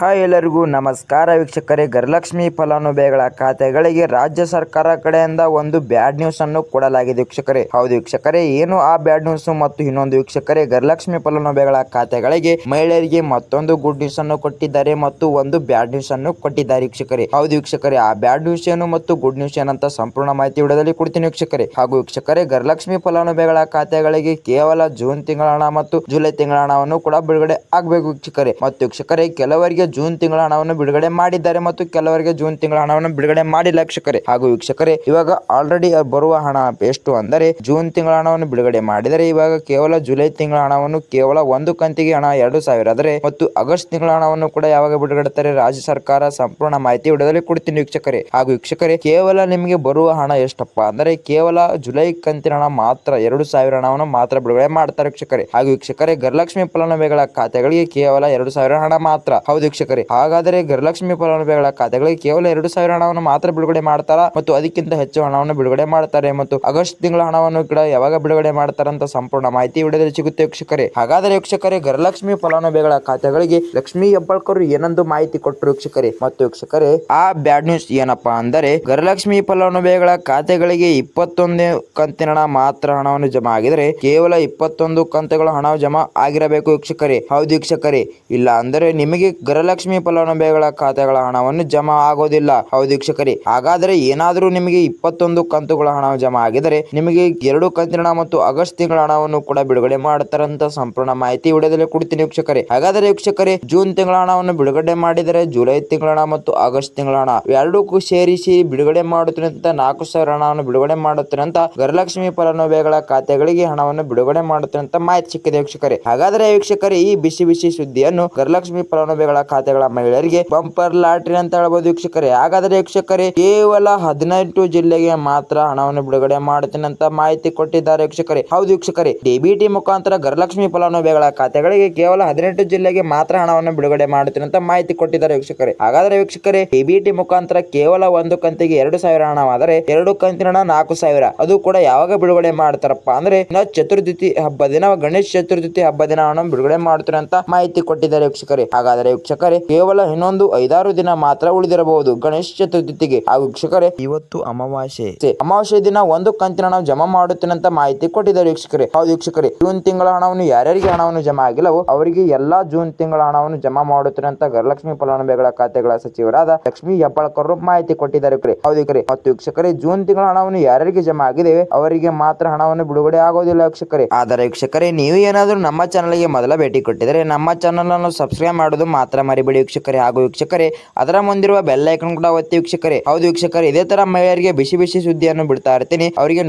Hi ಎಲ್ಲರಿಗೂ ನಮಸ್ಕಾರ ವೀಕ್ಷಕರೇ. ಗೃಹಲಕ್ಷ್ಮಿ ಫಲಾನುಭವಿಗಳ ಖಾತೆಗಳಿಗೆ ರಾಜ್ಯ ಸರ್ಕಾರ ಕಡೆಯಿಂದ ಒಂದು ಬ್ಯಾಡ್ ನ್ಯೂಸ್ ಅನ್ನು ಕೊಡಲಾಗಿದೆ ವೀಕ್ಷಕರೇ. ಹೌದು ವೀಕ್ಷಕರೇ, ಏನು ಆ ಬ್ಯಾಡ್ ನ್ಯೂಸ್ ಮತ್ತು ಇನ್ನೊಂದು ವೀಕ್ಷಕರೇ, ಗೃಹಲಕ್ಷ್ಮಿ ಫಲಾನುಭವಿಗಳ ಖಾತೆಗಳಿಗೆ ಮಹಿಳೆಯರಿಗೆ ಮತ್ತೊಂದು ಗುಡ್ ನ್ಯೂಸ್ ಅನ್ನು ಕೊಟ್ಟಿದ್ದಾರೆ ಮತ್ತು ಒಂದು ಬ್ಯಾಡ್ ನ್ಯೂಸ್ ಅನ್ನು ಕೊಟ್ಟಿದ್ದಾರೆ ವೀಕ್ಷಕರೇ. ಹೌದು ವೀಕ್ಷಕರೇ, ಆ ಬ್ಯಾಡ್ ನ್ಯೂಸ್ ಏನು ಮತ್ತು ಗುಡ್ ನ್ಯೂಸ್ ಏನಂತ ಸಂಪೂರ್ಣ ಮಾಹಿತಿ ವಿಡಿಯೋದಲ್ಲಿ ಕೊಡ್ತೀನಿ ವೀಕ್ಷಕರೇ. ಹಾಗೂ ವೀಕ್ಷಕರೇ, ಗೃಹಲಕ್ಷ್ಮಿ ಫಲಾನುಭವಿಗಳ ಖಾತೆಗಳಿಗೆ ಕೇವಲ ಜೂನ್ ತಿಂಗಳ ಹಣ ಮತ್ತು ಜುಲೈ ತಿಂಗಳ ಹಣವನ್ನು ಕೂಡ ಬಿಡುಗಡೆ ಆಗಬೇಕು ವೀಕ್ಷಕರೇ. ಮತ್ತು ವೀಕ್ಷಕರೇ, ಕೆಲವರಿಗೆ ಜೂನ್ ತಿಂಗಳ ಹಣವನ್ನು ಬಿಡುಗಡೆ ಮಾಡಿದ್ದಾರೆ ಮತ್ತು ಕೆಲವರಿಗೆ ಜೂನ್ ತಿಂಗಳ ಹಣವನ್ನು ಬಿಡುಗಡೆ ಮಾಡಿಲ್ಲ ವೀಕ್ಷಕರೇ. ಹಾಗೂ ವೀಕ್ಷಕರೇ, ಇವಾಗ ಆಲ್ರೆಡಿ ಬರುವ ಹಣ ಎಷ್ಟು ಅಂದರೆ ಜೂನ್ ತಿಂಗಳ ಹಣವನ್ನು ಬಿಡುಗಡೆ ಮಾಡಿದರೆ ಇವಾಗ ಕೇವಲ ಜುಲೈ ತಿಂಗಳ ಹಣವನ್ನು ಕೇವಲ ಒಂದು ಕಂತಿಗೆ ಹಣ 2,000 ಆದರೆ ಮತ್ತು ಆಗಸ್ಟ್ ತಿಂಗಳ ಹಣವನ್ನು ಕೂಡ ಯಾವಾಗ ಬಿಡುಗಡೆ ರಾಜ್ಯ ಸರ್ಕಾರ ಸಂಪೂರ್ಣ ಮಾಹಿತಿ ವಿಡಿಯೋದಲ್ಲಿ ಕೊಡ್ತೀನಿ ವೀಕ್ಷಕರೇ. ಹಾಗೂ ವೀಕ್ಷಕರೇ, ಕೇವಲ ನಿಮಗೆ ಬರುವ ಹಣ ಎಷ್ಟಪ್ಪ ಅಂದರೆ ಕೇವಲ ಜುಲೈ ಕಂತಿನ ಹಣ ಮಾತ್ರ 2,000 ಹಣವನ್ನು ಮಾತ್ರ ಬಿಡುಗಡೆ ಮಾಡ್ತಾರೆ ವೀಕ್ಷಕರೇ. ಹಾಗೂ ವೀಕ್ಷಕರೇ, ಗೃಹಲಕ್ಷ್ಮಿ ಫಲಾನುಭವಿಗಳ ಖಾತೆಗಳಿಗೆ ಕೇವಲ 2,000 ಹಣ ಮಾತ್ರ. ಹೌದು ವೀಕ್ಷಕರೇ, ಹಾಗಾದರೆ ಗೃಹಲಕ್ಷ್ಮಿ ಫಲಾನುಭವಿಗಳ ಖಾತೆಗಳಿಗೆ ಕೇವಲ 2,000 ಹಣವನ್ನು ಮಾತ್ರ ಬಿಡುಗಡೆ ಮಾಡ್ತಾರಾ ಮತ್ತು ಅದಕ್ಕಿಂತ ಹೆಚ್ಚು ಹಣವನ್ನು ಬಿಡುಗಡೆ ಮಾಡ್ತಾರೆ ಮತ್ತು ಆಗಸ್ಟ್ ತಿಂಗಳ ಹಣವನ್ನು ಕೂಡ ಯಾವಾಗ ಬಿಡುಗಡೆ ಮಾಡ್ತಾರಂತ ಸಂಪೂರ್ಣ ಮಾಹಿತಿ ವಿಡಿಯೋದಲ್ಲಿ ಸಿಗುತ್ತೆ ವೀಕ್ಷಕರೇ. ಹಾಗಾದರೆ ವೀಕ್ಷಕರೇ, ಗೃಹಲಕ್ಷ್ಮಿ ಫಲಾನುಭವಿಗಳ ಖಾತೆಗಳಿಗೆ ಲಕ್ಷ್ಮೀ ಹೆಬ್ಬಾಳ್ಕರ್ ಏನೊಂದು ಮಾಹಿತಿ ಕೊಟ್ಟರು ವೀಕ್ಷಕರೇ. ಮತ್ತು ವೀಕ್ಷಕರೇ, ಆ ಬ್ಯಾಡ್ ನ್ಯೂಸ್ ಏನಪ್ಪಾ ಅಂದರೆ ಗೃಹಲಕ್ಷ್ಮಿ ಫಲಾನುಭವಿಗಳ ಖಾತೆಗಳಿಗೆ 21 ಕಂತಿನ ಹಣ ಮಾತ್ರ ಹಣವನ್ನು ಜಮಾ ಆಗಿದರೆ ಕೇವಲ 21 ಕಂತುಗಳ ಹಣ ಜಮಾ ಆಗಿರಬೇಕು ವೀಕ್ಷಕರೇ. ಹೌದು ವೀಕ್ಷಕರೇ, ಇಲ್ಲ ಅಂದರೆ ನಿಮಗೆ ಗೃಹಲಕ್ಷ್ಮಿ ಫಲಾನುಭವಿಗಳ ಖಾತೆಗಳ ಹಣವನ್ನು ಜಮಾ ಆಗೋದಿಲ್ಲ. ಹೌದು ವೀಕ್ಷಕರೇ, ಹಾಗಾದರೆ ಏನಾದರೂ ನಿಮಗೆ 21 ಕಂತುಗಳ ಹಣ ಜಮಾ ಆಗಿದರೆ ನಿಮಗೆ 2 ಕಂತಿನ ಹಣ ಮತ್ತು ಆಗಸ್ಟ್ ತಿಂಗಳ ಹಣವನ್ನು ಕೂಡ ಬಿಡುಗಡೆ ಮಾಡ್ತಾರಂತ ಸಂಪೂರ್ಣ ಮಾಹಿತಿ ವಿಡಿಯೋದಲ್ಲಿ ಕೊಡ್ತೀನಿ ವೀಕ್ಷಕರೇ. ಹಾಗಾದರೆ ವೀಕ್ಷಕರೇ, ಜೂನ್ ತಿಂಗಳ ಹಣವನ್ನು ಬಿಡುಗಡೆ ಮಾಡಿದರೆ ಜುಲೈ ತಿಂಗಳ ಹಣ ಮತ್ತು ಆಗಸ್ಟ್ ತಿಂಗಳ ಹಣ ಎರಡಕ್ಕೂ ಸೇರಿಸಿ ಬಿಡುಗಡೆ ಮಾಡುತ್ತೀನಿ ಅಂತ 4,000 ಹಣವನ್ನು ಬಿಡುಗಡೆ ಮಾಡುತ್ತೀನಿ ಅಂತ ಗೃಹಲಕ್ಷ್ಮಿ ಫಲಾನುಭವಿಗಳ ಖಾತೆಗಳಿಗೆ ಹಣವನ್ನು ಬಿಡುಗಡೆ ಮಾಡುತ್ತೀನಿ ಅಂತ ಮಾಹಿತಿ ಸಿಕ್ಕಿದೆ ವೀಕ್ಷಕರೇ. ಹಾಗಾದರೆ ವೀಕ್ಷಕರೇ, ಈ ಬಿಸಿ ಬಿಸಿ ಸುದ್ದಿಯನ್ನು ಗೃಹಲಕ್ಷ್ಮಿ ಫಲಾನುಭವಿಗಳ ಖಾತೆಗಳ ಮಹಿಳೆಯರಿಗೆ ಬಂಪರ್ ಲಾಟರಿ ಅಂತ ಹೇಳ್ಬೋದು ವೀಕ್ಷಕರೇ. ಹಾಗಾದರೆ ವೀಕ್ಷಕರೇ, ಕೇವಲ 18 ಜಿಲ್ಲೆಗೆ ಮಾತ್ರ ಹಣವನ್ನು ಬಿಡುಗಡೆ ಮಾಡುತ್ತೀನಿ ಅಂತ ಮಾಹಿತಿ ಕೊಟ್ಟಿದ್ದಾರೆ ವೀಕ್ಷಕರೇ. ಹೌದು ವೀಕ್ಷಕರೇ, ಡಿಬಿಟಿ ಮುಖಾಂತರ ಗೃಹಲಕ್ಷ್ಮಿ ಫಲಾನುಭವಿಗಳ ಖಾತೆಗಳಿಗೆ ಕೇವಲ 18 ಜಿಲ್ಲೆಗೆ ಮಾತ್ರ ಹಣವನ್ನು ಬಿಡುಗಡೆ ಮಾಡುತ್ತೀನಿ ಅಂತ ಮಾಹಿತಿ ಕೊಟ್ಟಿದ್ದಾರೆ ವೀಕ್ಷಕರೇ. ಹಾಗಾದರೆ ವೀಕ್ಷಕರೇ, ಡಿಬಿಟಿ ಮುಖಾಂತರ ಕೇವಲ ಒಂದು ಕಂತಿಗೆ 2,000 ಹಣವಾದರೆ 2 ಕಂತಿನ ಹಣ 4,000 ಅದು ಕೂಡ ಯಾವಾಗ ಬಿಡುಗಡೆ ಮಾಡ್ತಾರಪ್ಪ ಅಂದ್ರೆ ಚತುರ್ಥಿ ಹಬ್ಬ ದಿನ, ಗಣೇಶ ಚತುರ್ಥಿ ಹಬ್ಬ ದಿನ ಹಣ ಬಿಡುಗಡೆ ಮಾಡ್ತಾರೆ ಅಂತ ಮಾಹಿತಿ ಕೊಟ್ಟಿದ್ದಾರೆ ವೀಕ್ಷಕರೇ. ಹಾಗಾದರೆ ವೀಕ್ಷಕರೇ, ಕೇವಲ ಇನ್ನೊಂದು 5-6 ದಿನ ಮಾತ್ರ ಉಳಿದಿರಬಹುದು ಗಣೇಶ ಚತುರ್ಥಿಗೆ. ಹಾಗೂ ವೀಕ್ಷಕರೇ, ಇವತ್ತು ಅಮಾವಾಸ್ಯೆ ದಿನ ಒಂದು ಕಂತಿನ ಹಣ ಜಮಾ ಮಾಡುತ್ತೇನೆ ಅಂತ ಮಾಹಿತಿ ಕೊಟ್ಟಿದ್ದಾರೆ ವೀಕ್ಷಕರೇ. ಹೌದು ವೀಕ್ಷಕರೇ, ಜೂನ್ ತಿಂಗಳ ಹಣವನ್ನು ಯಾರ್ಯಾರಿಗೆ ಹಣವನ್ನು ಜಮಾ ಆಗಿಲ್ಲವೋ ಅವರಿಗೆ ಎಲ್ಲಾ ಜೂನ್ ತಿಂಗಳ ಹಣವನ್ನು ಜಮಾ ಮಾಡುತ್ತೇನೆ ಅಂತ ಗೃಹಲಕ್ಷ್ಮಿ ಫಲಾನುಭವಿಗಳ ಖಾತೆಗಳ ಸಚಿವರಾದ ಲಕ್ಷ್ಮೀ ಹೆಬ್ಬಾಳ್ಕರ್ ಮಾಹಿತಿ ಕೊಟ್ಟಿದ್ದಾರೆ. ಹೌದು ವೀಕ್ಷಕರೇ, ಮತ್ತು ವೀಕ್ಷಕರೇ, ಜೂನ್ ತಿಂಗಳ ಹಣವನ್ನು ಯಾರ್ಯಾರಿಗೆ ಜಮಾ ಆಗಿದೆ ಅವರಿಗೆ ಮಾತ್ರ ಹಣವನ್ನು ಬಿಡುಗಡೆ ಆಗೋದಿಲ್ಲ ವೀಕ್ಷಕರೇ. ಆದರೆ ವೀಕ್ಷಕರೇ, ನೀವು ಏನಾದರೂ ನಮ್ಮ ಚಾನಲ್ಗೆ ಮೊದಲ ಭೇಟಿ ಕೊಟ್ಟಿದ್ರೆ ನಮ್ಮ ಚಾನಲ್ ಅನ್ನು ಸಬ್ಸ್ಕ್ರೈಬ್ ಮಾಡೋದು ಮಾತ್ರ ಮರಿಬೇಡಿ ವೀಕ್ಷಕರೇ. ಹಾಗೂ ವೀಕ್ಷಕರೇ, ಅದರ ಮುಂದಿರುವ ಬೆಲ್ ಐಕಾನ್ ಕೂಡ ಒತ್ತಿ ವೀಕ್ಷಕರೇ. ಹೌದು ವೀಕ್ಷಕರೇ, ಇದೇ ತರ ಮಹಿಳೆಯರಿಗೆ ಬಿಸಿ ಬಿಸಿ ಸುದ್ದಿಯನ್ನು ಬಿಡ್ತಾ ಇರ್ತೀನಿ, ಅವರಿಗೆ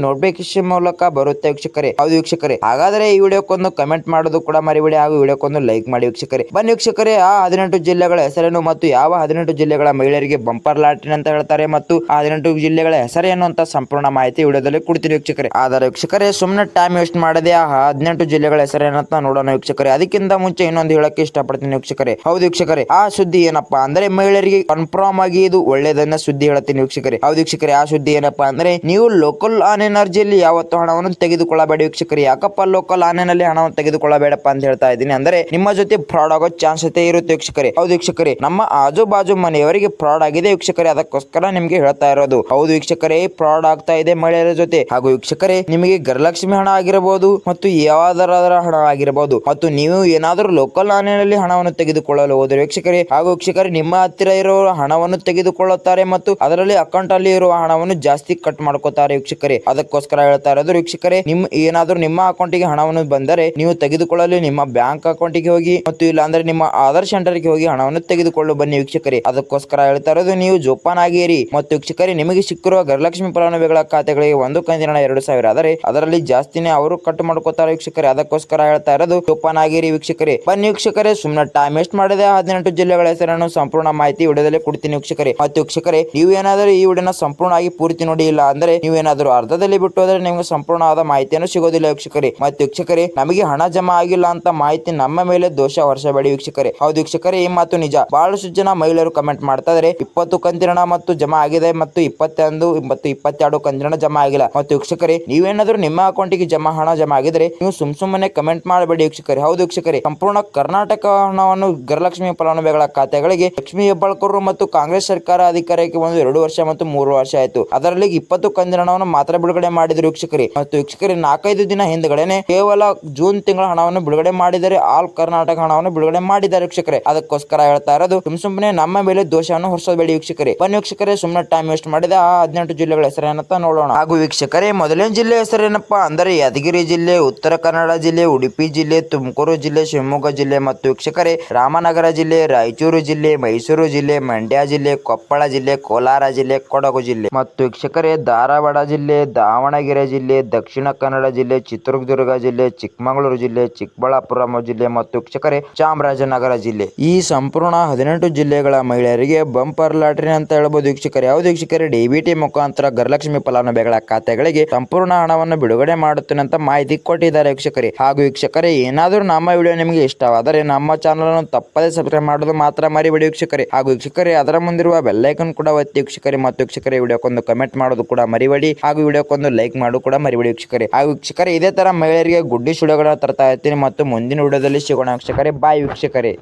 ನೋಟಿಫಿಕೇಶನ್ ಮೂಲಕ ಬರುತ್ತೆ ವೀಕ್ಷಕರೇ. ಹೌದು ವೀಕ್ಷಕರೇ, ಹಾಗಾದ್ರೆ ಈ ವಿಡಿಯೋಕ್ಕೊಂದು ಕಮೆಂಟ್ ಮಾಡೋದು ಕೂಡ ಮರಿಬೇಡಿ ಹಾಗೂ ವಿಡಿಯೋಕ್ಕೊಂದು ಲೈಕ್ ಮಾಡಿ ವೀಕ್ಷಕರೇ. ಬನ್ನಿ ವೀಕ್ಷಕರೇ, ಆ 18 ಜಿಲ್ಲೆಗಳ ಹೆಸರೇನು ಮತ್ತು ಯಾವ 18 ಜಿಲ್ಲೆಗಳ ಮಹಿಳೆಯರಿಗೆ ಬಂಪರ್ ಲಾಟರಿ ಅಂತ ಹೇಳ್ತಾರೆ ಮತ್ತು ಆ 18 ಜಿಲ್ಲೆಗಳ ಹೆಸರೇನು ಅಂತ ಸಂಪೂರ್ಣ ಮಾಹಿತಿ ವಿಡಿಯೋದಲ್ಲಿ ಕೊಡ್ತೀನಿ ವೀಕ್ಷಕರೇ. ಆದರೆ ವೀಕ್ಷಕರೇ, ಸುಮ್ಮನೆ ಟೈಮ್ ವೇಸ್ಟ್ ಮಾಡದೆ ಆ 18 ಜಿಲ್ಲೆಗಳ ಹೆಸರೇನಂತ ನೋಡೋಣ ವೀಕ್ಷಕರೇ. ಅದಕ್ಕಿಂತ ಮುಂಚೆ ಇನ್ನೊಂದು ಹೇಳಕ್ಕೆ ಇಷ್ಟಪಡ್ತೀನಿ ವೀಕ್ಷಕರೇ. ಹೌದು ವೀಕ್ಷಕರೇ, ಆ ಸುದ್ದಿ ಏನಪ್ಪಾ ಅಂದ್ರೆ ಮಹಿಳೆಯರಿಗೆ ಕನ್ಫರ್ಮ್ ಆಗಿ ಇದು ಒಳ್ಳೆಯದನ್ನ ಸುದ್ದಿ ಹೇಳ್ತೀನಿ ವೀಕ್ಷಕರೇ. ಹೌದು ವೀಕ್ಷಕರೇ, ಆ ಸುದ್ದಿ ಏನಪ್ಪಾ ಅಂದ್ರೆ ನೀವು ಲೋಕಲ್ ಆನ್ ಎನರ್ಜಿಯಲ್ಲಿ ಯಾವತ್ತು ಹಣವನ್ನು ತೆಗೆದುಕೊಳ್ಳಬೇಡಿ ವೀಕ್ಷಕರೇ. ಯಾಕಪ್ಪ ಲೋಕಲ್ ಆನ್ ಎನಲ್ಲಿ ಹಣವನ್ನು ತೆಗೆದುಕೊಳ್ಳಬೇಡಪ್ಪ ಅಂತ ಹೇಳ್ತಾ ಇದ್ದೀನಿ ಅಂದ್ರೆ ನಿಮ್ಮ ಜೊತೆ ಫ್ರಾಡ್ ಆಗೋ ಚಾನ್ಸ್ ಇರುತ್ತೆ ವೀಕ್ಷಕರೇ. ಹೌದು ವೀಕ್ಷಕರೇ, ನಮ್ಮ ಆಜು ಬಾಜು ಮನೆಯವರಿಗೆ ಫ್ರಾಡ್ ಆಗಿದೆ ವೀಕ್ಷಕರೇ, ಅದಕ್ಕೋಸ್ಕರ ನಿಮ್ಗೆ ಹೇಳ್ತಾ ಇರೋದು. ಹೌದು ವೀಕ್ಷಕರೇ, ಫ್ರಾಡ್ ಆಗ್ತಾ ಇದೆ ಮಹಿಳೆಯರ ಜೊತೆ. ಹಾಗೂ ವೀಕ್ಷಕರೇ, ನಿಮಗೆ ಗೃಹಲಕ್ಷ್ಮಿ ಹಣ ಆಗಿರಬಹುದು ಮತ್ತು ಯಾವ್ದಾರ ಹಣ ಆಗಿರಬಹುದು ಮತ್ತು ನೀವು ಏನಾದರೂ ಲೋಕಲ್ ಆನ್ ನಲ್ಲಿ ಹಣವನ್ನು ತೆಗೆದುಕೊಳ್ಳಲು ಹೋದರೆ ವೀಕ್ಷಕರೇ, ಹಾಗೂ ವೀಕ್ಷಕರೇ, ನಿಮ್ಮ ಹತ್ತಿರ ಇರುವ ಹಣವನ್ನು ತೆಗೆದುಕೊಳ್ಳುತ್ತಾರೆ ಮತ್ತು ಅದರಲ್ಲಿ ಅಕೌಂಟ್ ಅಲ್ಲಿ ಇರುವ ಹಣವನ್ನು ಜಾಸ್ತಿ ಕಟ್ ಮಾಡ್ಕೋತಾರೆ ವೀಕ್ಷಕರೇ. ಅದಕ್ಕೋಸ್ಕರ ಹೇಳ್ತಾ ಇರೋದು ವೀಕ್ಷಕರೇ, ಏನಾದರೂ ನಿಮ್ಮ ಅಕೌಂಟಿಗೆ ಹಣವನ್ನು ಬಂದರೆ ನೀವು ತೆಗೆದುಕೊಳ್ಳಲು ನಿಮ್ಮ ಬ್ಯಾಂಕ್ ಅಕೌಂಟಿಗೆ ಹೋಗಿ ಮತ್ತು ಇಲ್ಲ ಅಂದ್ರೆ ನಿಮ್ಮ ಆಧಾರ್ ಸೆಂಟರ್ಗೆ ಹೋಗಿ ಹಣವನ್ನು ತೆಗೆದುಕೊಳ್ಳಲು ಬನ್ನಿ ವೀಕ್ಷಕರೇ. ಅದಕ್ಕೋಸ್ಕರ ಹೇಳ್ತಾ ಇರೋದು ನೀವು ಜೋಪಾನಾಗಿರಿ. ಮತ್ತು ವೀಕ್ಷಕರೇ, ನಿಮಗೆ ಸಿಕ್ಕಿರುವ ಗೃಹಲಕ್ಷ್ಮಿ ಫಲಾನುಭವಿಗಳ ಖಾತೆಗಳಿಗೆ ಒಂದು ಕಂತಿನ 2,000 ಆದರೆ ಅದರಲ್ಲಿ ಜಾಸ್ತಿನೇ ಅವರು ಕಟ್ ಮಾಡ್ಕೋತಾರೆ ವೀಕ್ಷಕರೇ. ಅದಕ್ಕೋಸ್ಕರ ಹೇಳ್ತಾ ಇರೋದು ಜೋಪಾನಾಗಿರಿ ವೀಕ್ಷಕರೇ. ಬನ್ನಿ ವೀಕ್ಷಕರೇ, ಸುಮ್ಮನೆ ಟೈಮ್ ವೇಸ್ಟ್ ಮಾಡದೆ 18 ಜಿಲ್ಲೆಗಳ ಹೆಸರನ್ನು ಸಂಪೂರ್ಣ ಮಾಹಿತಿ ವಿಡಿಯೋದಲ್ಲಿ ಕೊಡ್ತೀನಿ ವೀಕ್ಷಕರೇ. ಮತ್ತು ವೀಕ್ಷಕರೇ, ನೀವು ಏನಾದರೂ ಈ ವಿಡಿಯೋನ ಸಂಪೂರ್ಣವಾಗಿ ಪೂರ್ತಿ ನೋಡಿ, ಇಲ್ಲ ಅಂದ್ರೆ ನೀವೇನಾದರೂ ಅರ್ಧದಲ್ಲಿ ಬಿಟ್ಟು ಹೋದ್ರೆ ನಿಮಗೆ ಸಂಪೂರ್ಣವಾದ ಮಾಹಿತಿಯನ್ನು ಸಿಗೋದಿಲ್ಲ ವೀಕ್ಷಕರೇ. ಮತ್ತು ವೀಕ್ಷಕರೇ, ನಮಗೆ ಹಣ ಜಮಾ ಆಗಿಲ್ಲ ಅಂತ ಮಾಹಿತಿ ನಮ್ಮ ಮೇಲೆ ದೋಷ ಹೊರಿಸಬೇಡಿ ವೀಕ್ಷಕರೇ. ಹೌದು ವೀಕ್ಷಕರೇ, ಈ ಮಾತು ನಿಜ. ಬಹಳಷ್ಟು ಜನ ಮಹಿಳೆಯರು ಕಮೆಂಟ್ ಮಾಡ್ತಾ ಇದ್ದಾರೆ 20 ಕಂತಿನ ಹಣ ಮತ್ತು ಜಮಾ ಆಗಿದೆ ಮತ್ತು 21 ಮತ್ತು 22 ಕಂತಿನ ಹಣ ಜಮಾ ಆಗಿಲ್ಲ. ಮತ್ತು ವೀಕ್ಷಕರೇ, ನೀವೇನಾದರೂ ನಿಮ್ಮ ಅಕೌಂಟಿಗೆ ಹಣ ಜಮಾ ಆಗಿದ್ರೆ ನೀವು ಸುಮ್ಮನೆ ಕಮೆಂಟ್ ಮಾಡಬೇಡಿ ವೀಕ್ಷಕರೇ. ಹೌದು ವೀಕ್ಷಕರೇ, ಸಂಪೂರ್ಣ ಕರ್ನಾಟಕ ಹಣವನ್ನು ಗೃಹಲಕ್ಷ್ಮಿ ಫಲಾನುಭವಿಗಳ ಖಾತೆಗಳಿಗೆ ಲಕ್ಷ್ಮೀ ಹೆಬ್ಬಾಳ್ಕರ್ ಮತ್ತು ಕಾಂಗ್ರೆಸ್ ಸರ್ಕಾರ ಅಧಿಕಾರಕ್ಕೆ 2 ವರ್ಷ ಮತ್ತು 3 ವರ್ಷ ಆಯಿತು. ಅದರಲ್ಲಿ 20 ಕಂತಿನ ಹಣವನ್ನು ಮಾತ್ರ ಬಿಡುಗಡೆ ಮಾಡಿದರು ವೀಕ್ಷಕರೇ. ಮತ್ತು ವೀಕ್ಷಕರೇ 4-5 ದಿನ ಹಿಂದಗಡೆನೆ ಕೇವಲ ಜೂನ್ ತಿಂಗಳ ಹಣವನ್ನು ಬಿಡುಗಡೆ ಮಾಡಿದರೆ ಆಲ್ ಕರ್ನಾಟಕ ಹಣವನ್ನು ಬಿಡುಗಡೆ ಮಾಡಿದ್ದಾರೆ ವೀಕ್ಷಕರೇ. ಅದಕ್ಕೋಸ್ಕರ ಹೇಳ್ತಾ ಇರೋದು ಸುಮ್ಮನೆ ನಮ್ಮ ಮೇಲೆ ದೋಷವನ್ನು ಹೊರಿಸಬೇಡಿ ವೀಕ್ಷಕರೇ. ಬನ್ನಿ ವೀಕ್ಷಕರೇ, ಸುಮ್ಮನೆ ಟೈಮ್ ವೇಸ್ಟ್ ಮಾಡಿದ ಆ 18 ಜಿಲ್ಲೆಗಳ ಹೆಸರೇನಂತ ನೋಡೋಣ. ಹಾಗೂ ವೀಕ್ಷಕರೇ, ಮೊದಲನೇ ಜಿಲ್ಲೆ ಹೆಸರೇನಪ್ಪಾ ಅಂದರೆ ಯಾದಗಿರಿ ಜಿಲ್ಲೆ, ಉತ್ತರ ಕನ್ನಡ ಜಿಲ್ಲೆ, ಉಡುಪಿ ಜಿಲ್ಲೆ, ತುಮಕೂರು ಜಿಲ್ಲೆ, ಶಿವಮೊಗ್ಗ ಜಿಲ್ಲೆ ಮತ್ತು ವೀಕ್ಷಕರೇ ರಾಮನಗರ ಜಿಲ್ಲೆ, ರಾಯಚೂರು ಜಿಲ್ಲೆ, ಮೈಸೂರು ಜಿಲ್ಲೆ, ಮಂಡ್ಯ ಜಿಲ್ಲೆ, ಕೊಪ್ಪಳ ಜಿಲ್ಲೆ, ಕೋಲಾರ ಜಿಲ್ಲೆ, ಕೊಡಗು ಜಿಲ್ಲೆ ಮತ್ತು ವೀಕ್ಷಕರೇ ಧಾರವಾಡ ಜಿಲ್ಲೆ, ದಾವಣಗೆರೆ ಜಿಲ್ಲೆ, ದಕ್ಷಿಣ ಕನ್ನಡ ಜಿಲ್ಲೆ, ಚಿತ್ರದುರ್ಗ ಜಿಲ್ಲೆ, ಚಿಕ್ಕಮಗಳೂರು ಜಿಲ್ಲೆ, ಚಿಕ್ಕಬಳ್ಳಾಪುರ ಜಿಲ್ಲೆ ಮತ್ತು ವೀಕ್ಷಕರೇ ಚಾಮರಾಜನಗರ ಜಿಲ್ಲೆ. ಈ ಸಂಪೂರ್ಣ 18 ಜಿಲ್ಲೆಗಳ ಮಹಿಳೆಯರಿಗೆ ಬಂಪರ್ ಲಾಟರಿ ಅಂತ ಹೇಳ್ಬೋದು ವೀಕ್ಷಕರೇ. ಯಾವುದು ವೀಕ್ಷಕರೇ, ಡಿಬಿಟಿ ಮುಖಾಂತರ ಗೃಹಲಕ್ಷ್ಮಿ ಫಲಾನುಭವಿಗಳ ಖಾತೆಗಳಿಗೆ ಸಂಪೂರ್ಣ ಹಣವನ್ನು ಬಿಡುಗಡೆ ಮಾಡುತ್ತೇನೆ ಅಂತ ಮಾಹಿತಿ ಕೊಟ್ಟಿದ್ದಾರೆ ವೀಕ್ಷಕರೇ. ಹಾಗೂ ವೀಕ್ಷಕರೇ, ಏನಾದರೂ ನಮ್ಮ ವಿಡಿಯೋ ನಿಮಗೆ ಇಷ್ಟವಾದರೆ ನಮ್ಮ ಚಾನಲ್ ಅನ್ನು ತಪ್ಪದೇ ಸಬ್ಸ್ಕ್ರೈಬ್ ಮಾಡೋದು ಮಾತ್ರ ಮರಿಬೇಡಿ ವೀಕ್ಷಕರೇ. ಹಾಗೂ ವೀಕ್ಷಕರೇ, ಅದರ ಮುಂದಿರುವ ಬೆಲ್ ಐಕಾನ್ ಕೂಡ ಒತ್ತಿ ವೀಕ್ಷಕರೇ. ಮತ್ತು ವೀಕ್ಷಕರೇ, ವಿಡಿಯೋಕ್ಕೊಂದು ಕಮೆಂಟ್ ಮಾಡೋದು ಕೂಡ ಮರಿಬೇಡಿ. ಹಾಗೂ ವಿಡಿಯೋಕ್ಕೊಂದು ಲೈಕ್ ಮಾಡೋದು ಕೂಡ ಮರಿಬೇಡಿ ವೀಕ್ಷಕರೇ. ಹಾಗೂ ವೀಕ್ಷಕರೇ, ಇದೇ ತರ ಮಹಿಳೆಯರಿಗೆ ಗುಡ್ಡಿ ಸುಳಿಗಳನ್ನ ತರ್ತಾ ಇರ್ತೀನಿ ಮತ್ತು ಮುಂದಿನ ವಿಡಿಯೋದಲ್ಲಿ ಸಿಗೋಣ ವೀಕ್ಷಕರೇ. ಬಾಯ್ ವೀಕ್ಷಕರೇ.